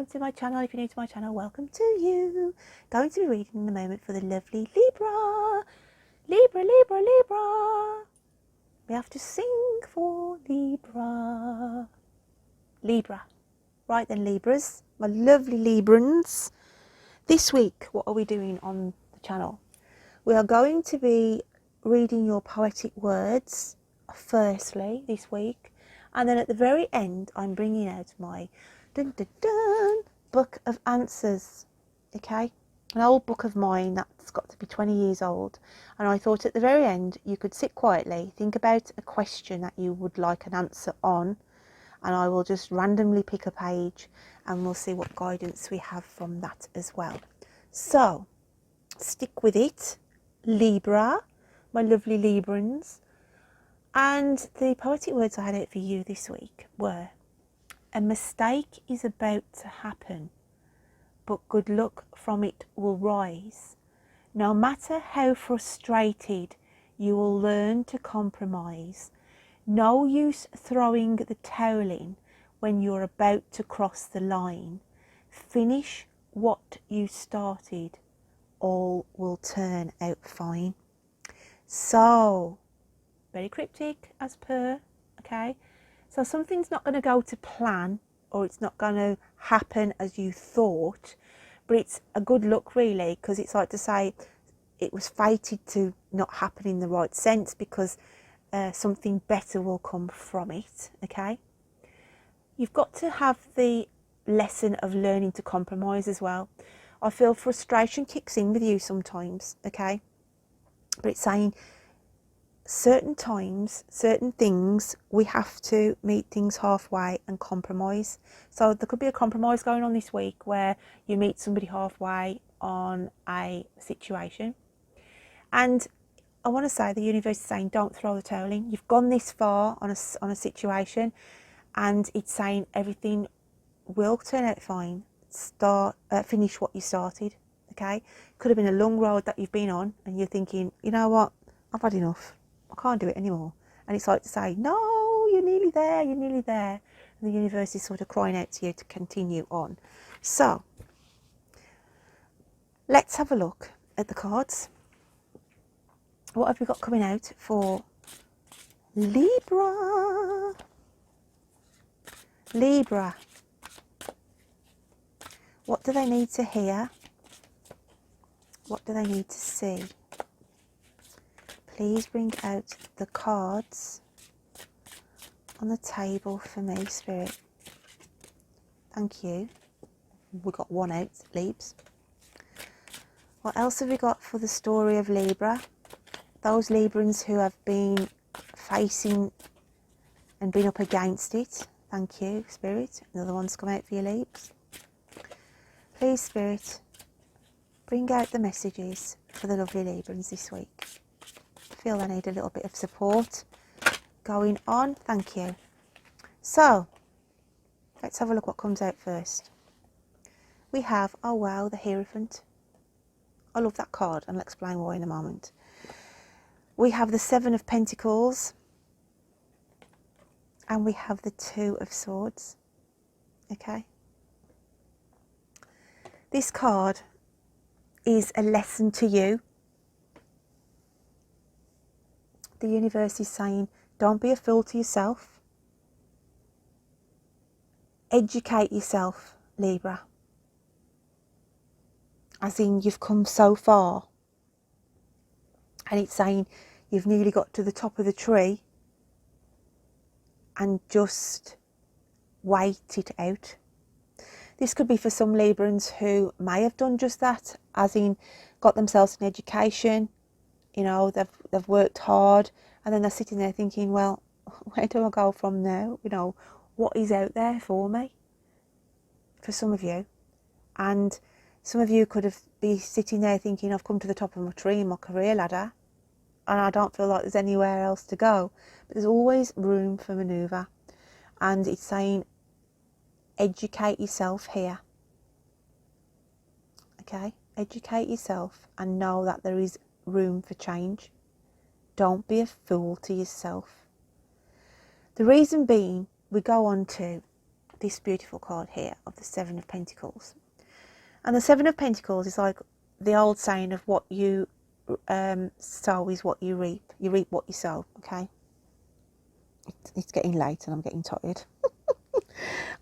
welcome to my channel. If you're new to my channel, welcome to you. Going to be reading in a moment for the lovely Libra. Libra, Libra, Libra. We have to sing for Libra. Libra. Right then, Libras, my lovely Librans. This week, what are we doing on the channel? We are going to be reading your poetic words, firstly, this week. And then at the very end, I'm bringing out my dun, dun, dun, book of answers. Okay? An old book of mine that's got to be 20 years old. And I thought at the very end, you could sit quietly, think about a question that you would like an answer on. And I will just randomly pick a page and we'll see what guidance we have from that as well. So, stick with it, Libra, my lovely Librans. And the poetic words I had out for you this week were: a mistake is about to happen, but good luck from it will rise. No matter how frustrated, you will learn to compromise. No use throwing the towel in when you're about to cross the line. Finish what you started. All will turn out fine. So, very cryptic as per, okay? So something's not going to go to plan, or it's not going to happen as you thought, but it's a good look really, because it's like to say it was fated to not happen in the right sense, because something better will come from it, okay? You've got to have the lesson of learning to compromise as well. I feel frustration kicks in with you sometimes, okay? But it's saying certain times, certain things, we have to meet things halfway and compromise. So there could be a compromise going on this week where you meet somebody halfway on a situation. And I want to say the universe is saying don't throw the towel in. You've gone this far on a situation, and it's saying everything will turn out fine. Finish what you started, okay? Could have been a long road that you've been on and you're thinking, you know what, I've had enough. I can't do it anymore. And it's like to say, no, you're nearly there, you're nearly there. And the universe is sort of crying out to you to continue on. So, let's have a look at the cards. What have we got coming out for Libra? Libra. What do they need to hear? What do they need to see? Please bring out the cards on the table for me, Spirit. Thank you. We got one out, Libs. What else have we got for the story of Libra? Those Librans who have been facing and been up against it. Thank you, Spirit. Another one's come out for you, Libs. Please, Spirit, bring out the messages for the lovely Librans this week. I feel I need a little bit of support going on. Thank you. So, let's have a look what comes out first. We have, oh wow, the Hierophant. I love that card, and I'll explain why in a moment. We have the Seven of Pentacles, and we have the Two of Swords. Okay. This card is a lesson to you. The universe is saying, don't be a fool to yourself. Educate yourself, Libra. As in, you've come so far. And it's saying you've nearly got to the top of the tree and just wait it out. This could be for some Librans who may have done just that, as in got themselves an education, you know, they've worked hard, and then they're sitting there thinking, well, where do I go from now? You know, what is out there for me? For some of you. And some of you could have been sitting there thinking, I've come to the top of my tree in my career ladder, and I don't feel like there's anywhere else to go. But there's always room for manoeuvre. And it's saying, educate yourself here. Okay? Educate yourself and know that there is room for change. Don't be a fool to yourself. The reason being, we go on to this beautiful card here of the Seven of Pentacles. And the Seven of Pentacles is like the old saying of what you sow is what you reap. You reap what you sow, okay? It's getting late and I'm getting tired.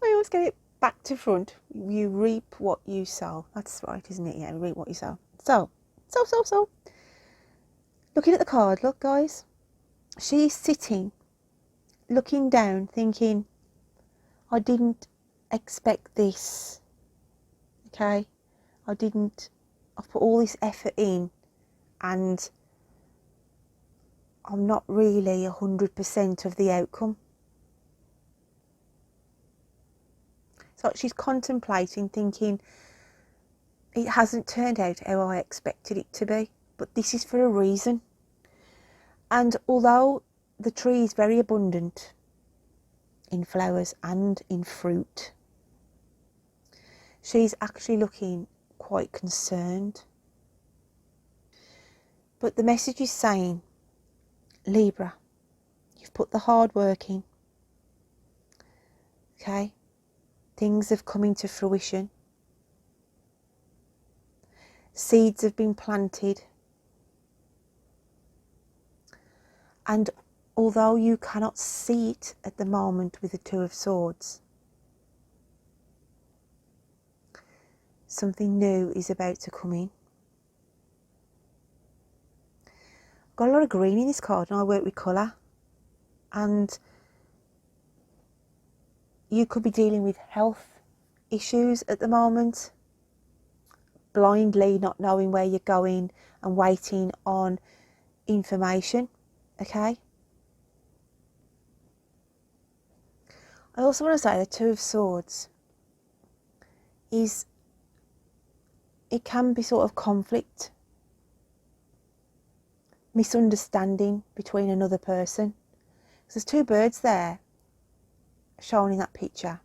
I always get it back to front. You reap what you sow. That's right, isn't it? Yeah, reap what you sow. So. Looking at the card, look guys. She's sitting, looking down, thinking, I didn't expect this. Okay? I've put all this effort in and I'm not really 100% of the outcome. So she's contemplating, thinking, it hasn't turned out how I expected it to be, but this is for a reason. And although the tree is very abundant in flowers and in fruit, she's actually looking quite concerned. But the message is saying, Libra, you've put the hard work in. Okay? Things have come into fruition. Seeds have been planted. And although you cannot see it at the moment with the Two of Swords, something new is about to come in. I've got a lot of green in this card and I work with colour. And you could be dealing with health issues at the moment, blindly not knowing where you're going and waiting on information. Okay? I also want to say the Two of Swords it can be sort of conflict, misunderstanding between another person. There's two birds there shown in that picture.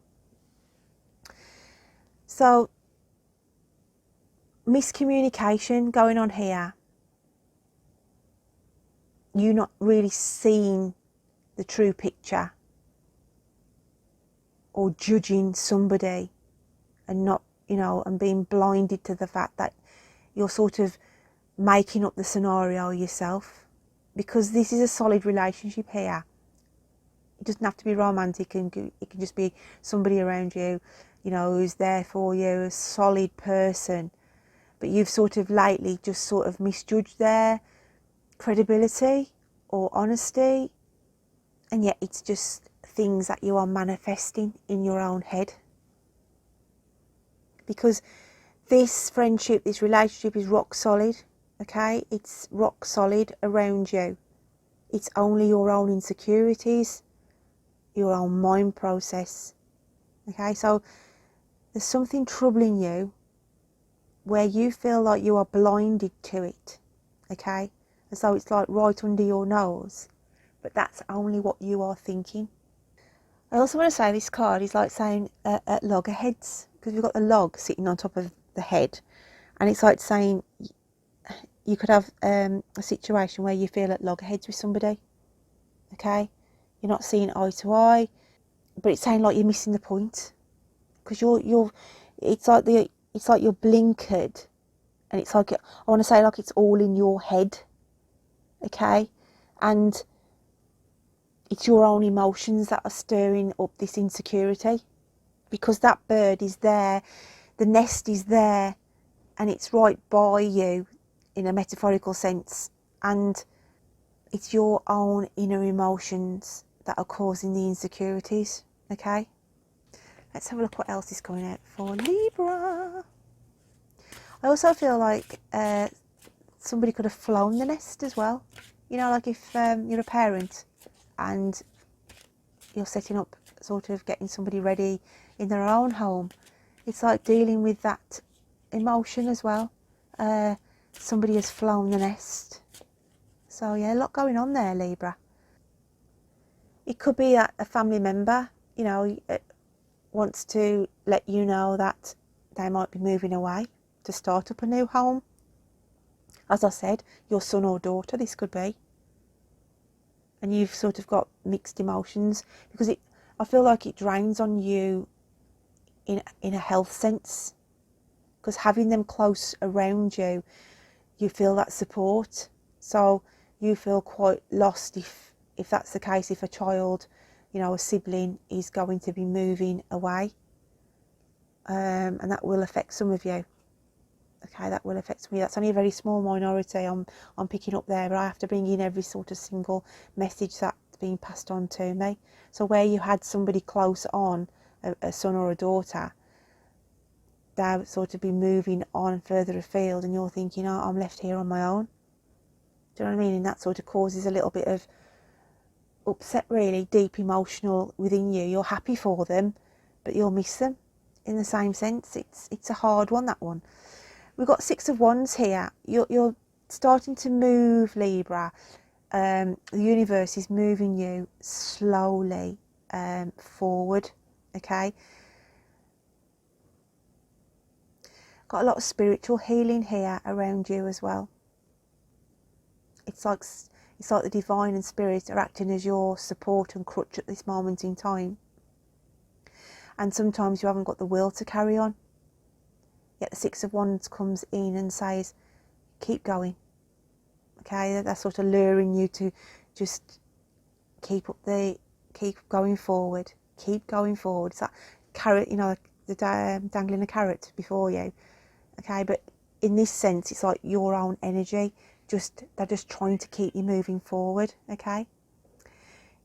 So miscommunication going on here. You not really seeing the true picture, or judging somebody and not, and being blinded to the fact that you're sort of making up the scenario yourself. Because this is a solid relationship here. It doesn't have to be romantic, and it can just be somebody around you, who's there for you, a solid person. But you've sort of lately just sort of misjudged their credibility or honesty, and yet it's just things that you are manifesting in your own head. Because this friendship, this relationship is rock solid, okay? It's rock solid around you. It's only your own insecurities, your own mind process, okay? So there's something troubling you where you feel like you are blinded to it, okay? As though it's like right under your nose, but that's only what you are thinking. I also want to say this card is like saying at loggerheads, because we've got the log sitting on top of the head, and it's like saying you could have a situation where you feel at loggerheads with somebody, okay? You're not seeing eye to eye, but it's saying like you're missing the point, because it's like you're blinkered, and it's like, I want to say like it's all in your head, okay? And it's your own emotions that are stirring up this insecurity, because that bird is there, the nest is there, and it's right by you in a metaphorical sense, and it's your own inner emotions that are causing the insecurities, okay? Let's have a look what else is coming out for Libra. I also feel like somebody could have flown the nest as well. Like if you're a parent and you're setting up, sort of getting somebody ready in their own home, it's like dealing with that emotion as well. Somebody has flown the nest. So yeah, a lot going on there, Libra. It could be that a family member, wants to let you know that they might be moving away to start up a new home. As I said, your son or daughter, this could be. And you've sort of got mixed emotions, because I feel like it drains on you in a health sense, because having them close around you, you feel that support. So you feel quite lost if that's the case, if a child, you know, a sibling is going to be moving away, and that will affect some of you. Okay, that will affect me. That's only a very small minority I'm picking up there, but I have to bring in every sort of single message that's being passed on to me. So where you had somebody close on, a son or a daughter, they'll sort of be moving on further afield, and you're thinking, oh, I'm left here on my own. Do you know what I mean? And that sort of causes a little bit of upset, really, deep emotional within you. You're happy for them, but you'll miss them in the same sense. It's a hard one, that one. We've got Six of Wands here. You're starting to move, Libra. The universe is moving you slowly forward, okay? Got a lot of spiritual healing here around you as well. It's like the divine and spirit are acting as your support and crutch at this moment in time. And sometimes you haven't got the will to carry on. Yet the Six of Wands comes in and says, keep going. Okay, they're sort of luring you to just keep going forward. Keep going forward. It's that carrot, you know, dangling a carrot before you. Okay, but in this sense, it's like your own energy. They're just trying to keep you moving forward. Okay.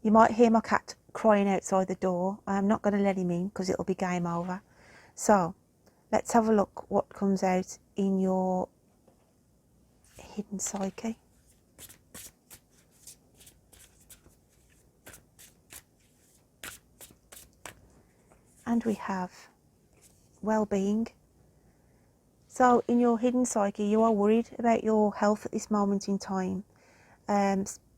You might hear my cat crying outside the door. I'm not going to let him in because it'll be game over. So let's have a look what comes out in your hidden psyche. And we have well-being. So in your hidden psyche, you are worried about your health at this moment in time.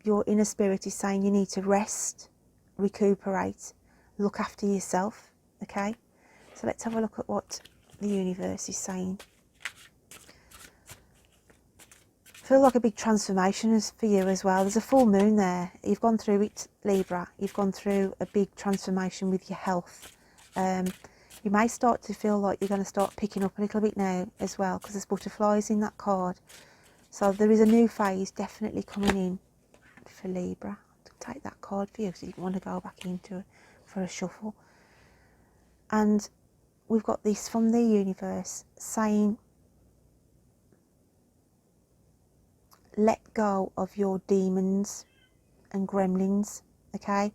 Your inner spirit is saying you need to rest, recuperate, look after yourself. Okay, so let's have a look at what the universe is saying. Feel like a big transformation is for you as well. There's a full moon there. You've gone through it, Libra. You've gone through a big transformation with your health. You may start to feel like you're going to start picking up a little bit now as well, because there's butterflies in that card. So there is a new phase definitely coming in for Libra. I'll take that card for you because you want to go back into it for a shuffle. And we've got this from the universe saying, let go of your demons and gremlins, okay?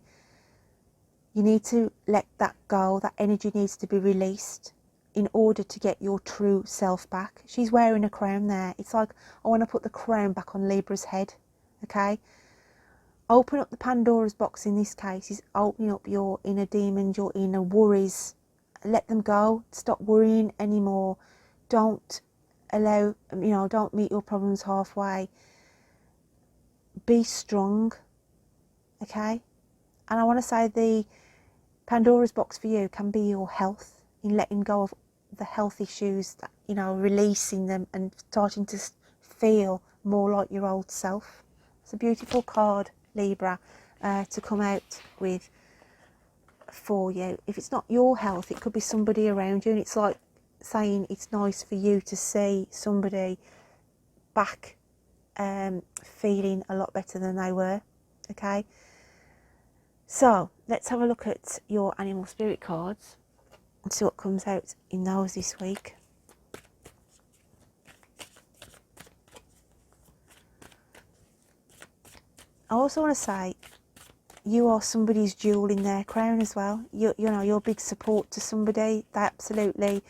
You need to let that go. That energy needs to be released in order to get your true self back. She's wearing a crown there. It's like, I want to put the crown back on Libra's head, okay? Open up the Pandora's box in this case is opening up your inner demons, your inner worries. Let them go. Stop worrying anymore. Don't allow, don't meet your problems halfway. Be strong, okay? And I want to say the Pandora's box for you can be your health, in letting go of the health issues, that, releasing them and starting to feel more like your old self. It's a beautiful card, Libra, to come out with for you. If it's not your health, it could be somebody around you, and it's like saying it's nice for you to see somebody back feeling a lot better than they were, okay? So let's have a look at your animal spirit cards and see what comes out in those this week. I also want to say you are somebody's jewel in their crown as well. You're big support to somebody. They absolutely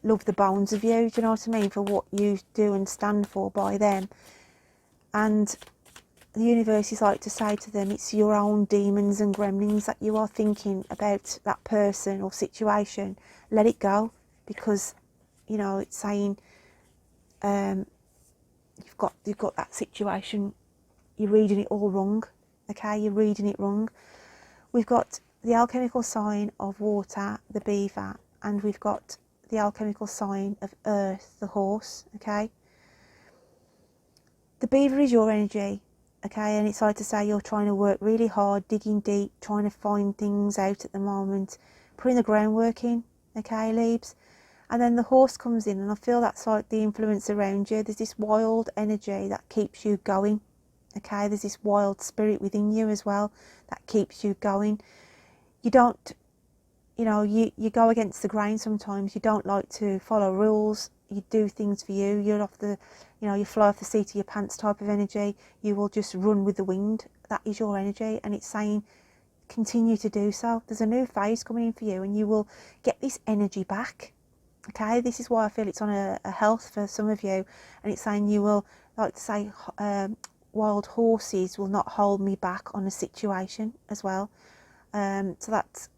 love the bones of you, do you know what I mean, for what you do and stand for by them. And the universe is like to say to them, it's your own demons and gremlins that you are thinking about, that person or situation. Let it go, because it's saying you've got that situation, you're reading it all wrong, okay? You're reading it wrong. We've got the alchemical sign of water, the beaver, and we've got the alchemical sign of earth, the horse, okay? The beaver is your energy, okay, and it's like to say you're trying to work really hard, digging deep, trying to find things out at the moment, putting the groundwork in, okay, Libs? And then the horse comes in, and I feel that's like the influence around you. There's this wild energy that keeps you going, okay? There's this wild spirit within you as well that keeps you going. You don't, you know, you go against the grain sometimes. You don't like to follow rules. You do things for you. You're off the, you know, you fly off the seat of your pants type of energy. You will just run with the wind. That is your energy, and it's saying continue to do so. There's a new phase coming in for you, and you will get this energy back. Okay, this is why I feel it's on a health for some of you, and it's saying you will, like to say, wild horses will not hold me back on a situation as well. So that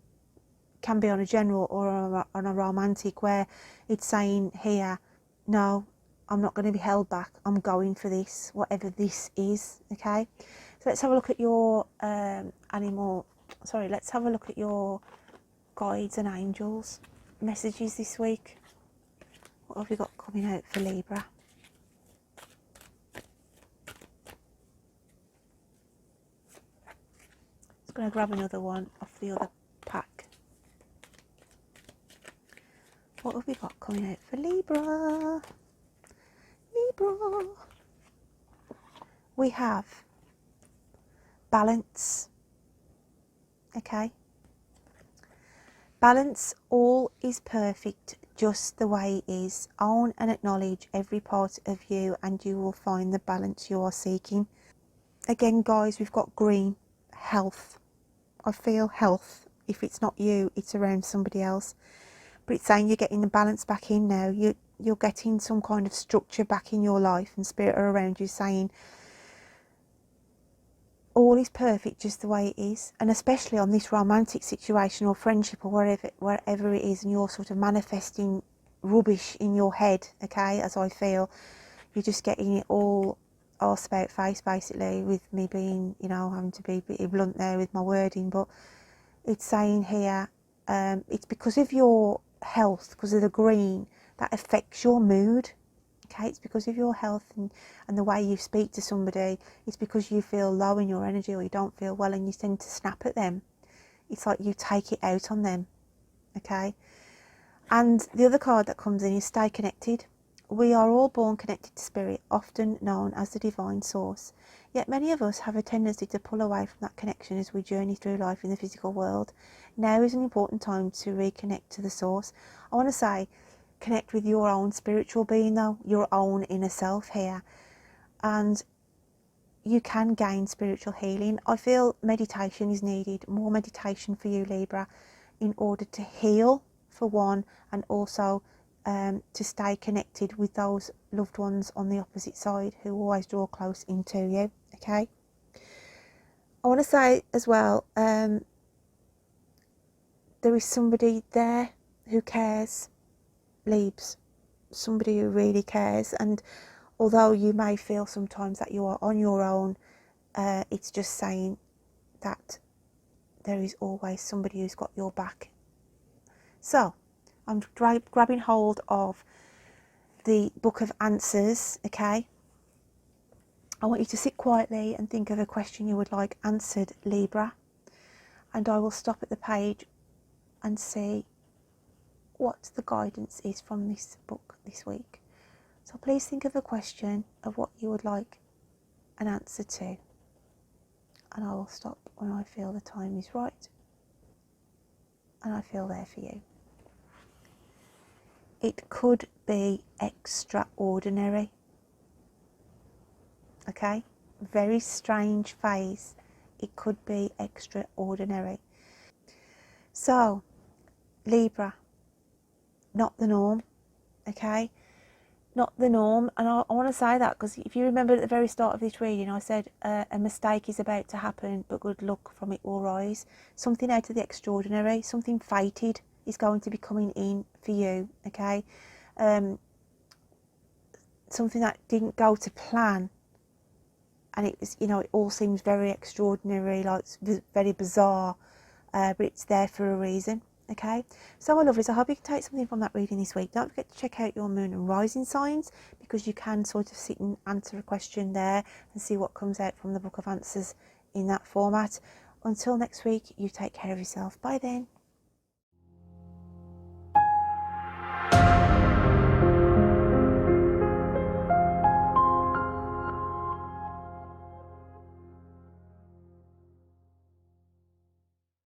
can be on a general or on a romantic, where it's saying here, no, I'm not going to be held back. I'm going for this, whatever this is. Okay, so let's have a look at your let's have a look at your guides and angels messages this week. What have we got coming out for Libra? Just going to grab another one off the other pack. What have we got coming out for Libra? Libra. We have balance. Okay. Balance. All is perfect just the way it is. Own and acknowledge every part of you, and you will find the balance you are seeking. Again, guys, we've got green. Health. I feel health. If it's not you, it's around somebody else. But it's saying you're getting the balance back in now. You're getting some kind of structure back in your life, and spirit are around you saying all is perfect just the way it is. And especially on this romantic situation or friendship or wherever it is, and you're sort of manifesting rubbish in your head, okay, as I feel, you're just getting it all arse about face, basically, with me being, you know, having to be a bit blunt there with my wording. But it's saying here, it's because of your health, because of the green, that affects your mood. Okay, it's because of your health and the way you speak to somebody. It's because you feel low in your energy, or you don't feel well, and you tend to snap at them. It's like you take it out on them. Okay, and the other card that comes in is stay connected. We are all born connected to spirit, often known as the divine source. Yet many of us have a tendency to pull away from that connection as we journey through life in the physical world. Now is an important time to reconnect to the source. I want to say, connect with your own spiritual being, though, your own inner self here. And you can gain spiritual healing. I feel meditation is needed, more meditation for you, Libra, in order to heal, for one, and also to stay connected with those loved ones on the opposite side who always draw close into you. Okay, I want to say as well, there is somebody there who cares, Libs, somebody who really cares. And although you may feel sometimes that you are on your own, it's just saying that there is always somebody who's got your back. So I'm grabbing hold of the Book of Answers, okay? I want you to sit quietly and think of a question you would like answered, Libra. And I will stop at the page and see what the guidance is from this book this week. So please think of a question of what you would like an answer to. And I will stop when I feel the time is right. And I feel there for you. It could be extraordinary. Okay? Very strange phase. It could be extraordinary. So, Libra, not the norm. Okay? Not the norm. And I want to say that because if you remember at the very start of this reading, I said a mistake is about to happen, but good luck from it will rise. Something out of the extraordinary, something fated is going to be coming in for you. Okay? Something that didn't go to plan, and it was, you know, it all seems very extraordinary, like it's very bizarre, but it's there for a reason. Okay, so my lovelies, I hope you can take something from that reading this week. Don't forget to check out your moon and rising signs, because you can sort of sit and answer a question there and see what comes out from the Book of Answers in that format. Until next week, you take care of yourself. Bye then.